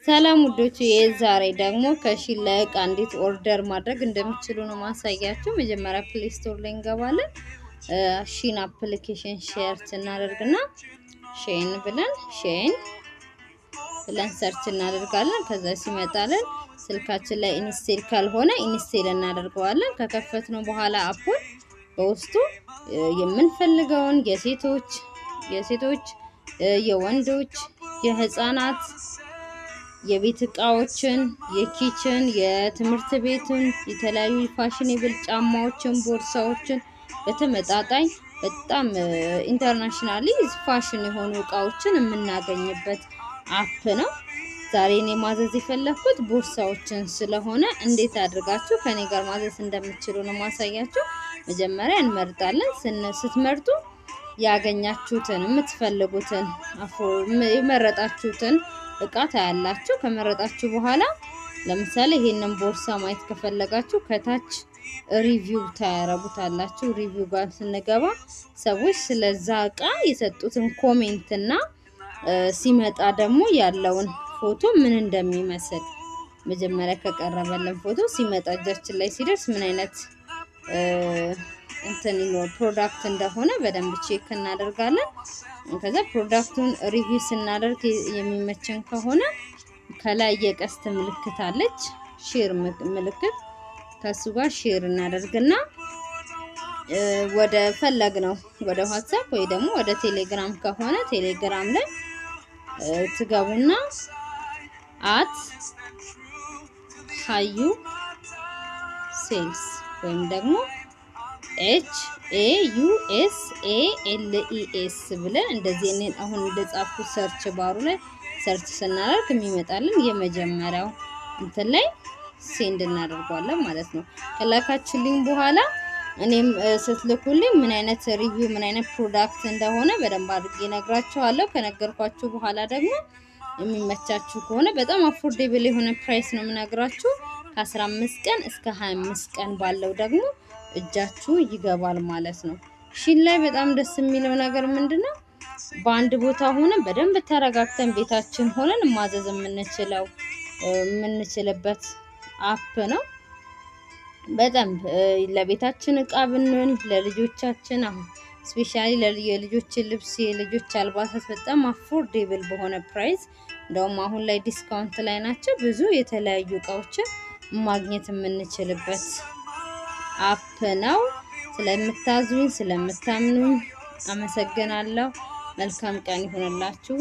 ሰላም ውዶች፣ የዛሬ ደግሞ ከሺን ላይ እቃ እንዴት ኦርደር ማድረግ እንደምትችሉ ነው ማሳያችሁ። መጀመሪያ ፕሌይ ስቶር ላይ እንገባለን። ሺን አፕሊኬሽን ሼር እናደርግና ሼን ብለን ሰርች እናደርጋለን። ከዛ ሲመጣልን ስልካችን ላይ ኢንስቴል ካልሆነ ኢንስቴል እናደርገዋለን። ከከፈትነው በኋላ አፑን በውስጡ የምንፈልገውን የሴቶች፣ የወንዶች፣ የህፃናት የቤት እቃዎችን፣ የኪችን፣ የትምህርት ቤትን፣ የተለያዩ ፋሽኔብል ጫማዎችን፣ ቦርሳዎችን በተመጣጣኝ በጣም ኢንተርናሽናሊ ፋሽን የሆኑ እቃዎችን የምናገኝበት አፕ ነው። ዛሬ እኔ ማዘዝ የፈለኩት ቦርሳዎችን ስለሆነ እንዴት አድርጋችሁ ከኔ ጋር ማዘዝ እንደምትችሉ ነው ማሳያችሁ። መጀመሪያ እንመርጣለን። ስትመርጡ ያገኛችሁትን የምትፈልጉትን የመረጣችሁትን እቃ ታያላችሁ። ከመረጣችሁ በኋላ ለምሳሌ ይሄንን ቦርሳ ማየት ከፈለጋችሁ ከታች ሪቪው ታያረጉታላችሁ። ሪቪው ጋር ስንገባ ሰዎች ስለዛ እቃ የሰጡትን ኮሜንት እና ሲመጣ ደግሞ ያለውን ፎቶ ምን እንደሚመስል መጀመሪያ ከቀረበልን ፎቶ ሲመጣ እጃችን ላይ ሲደርስ ምን አይነት ፕሮዳክት እንደሆነ በደንብ ቼክ እናደርጋለን። ከዛ ፕሮዳክቱን ሪቪው ስናደርግ የሚመቸን ከሆነ ከላይ የቀስት ምልክት አለች፣ ሼር ምልክት፣ ከሱ ጋር ሼር እናደርግና ወደ ፈለግነው ወደ ዋትስአፕ ወይ ደግሞ ወደ ቴሌግራም ከሆነ ቴሌግራም ላይ ትገቡና ሀዩ ሴልስ ወይም ደግሞ HAUSALES ብለን እንደዚህ አሁን እንደጻፍኩ ሰርች ባሩ ላይ ሰርች ስናደርግ የሚመጣልን የመጀመሪያው እንትን ላይ ሴንድ እናደርጋለን ማለት ነው። ከላካችሁልኝ በኋላ እኔም ስትልኩልኝ ምን አይነት ሪቪው ምን አይነት ፕሮዳክት እንደሆነ በደንብ አድርጌ ነግራችኋለሁ። ከነገርኳችሁ በኋላ ደግሞ የሚመቻችሁ ከሆነ በጣም አፎርዴብል የሆነ ፕራይስ ነው የምነግራችሁ። ከ15 ቀን እስከ 25 ቀን ባለው ደግሞ እጃችሁ ይገባል ማለት ነው። ሺን ላይ በጣም ደስ የሚለው ነገር ምንድነው? በአንድ ቦታ ሆነን በደንብ ተረጋግተን ቤታችን ሆነን ማዘዝ የምንችልበት አፕ ነው። በጣም ለቤታችን እቃ ብንሆን ለልጆቻችን አሁን ስፔሻሊ የልጆች ልብስ የልጆች አልባሳት በጣም አፎርዴብል በሆነ ፕራይስ እንደውም አሁን ላይ ዲስካውንት ላይ ናቸው። ብዙ የተለያዩ እቃዎችን ማግኘት የምንችልበት አፕ ነው። ስለምታዙኝ ስለምታምኑኝ አመሰግናለሁ። መልካም ቀን ይሁንላችሁ።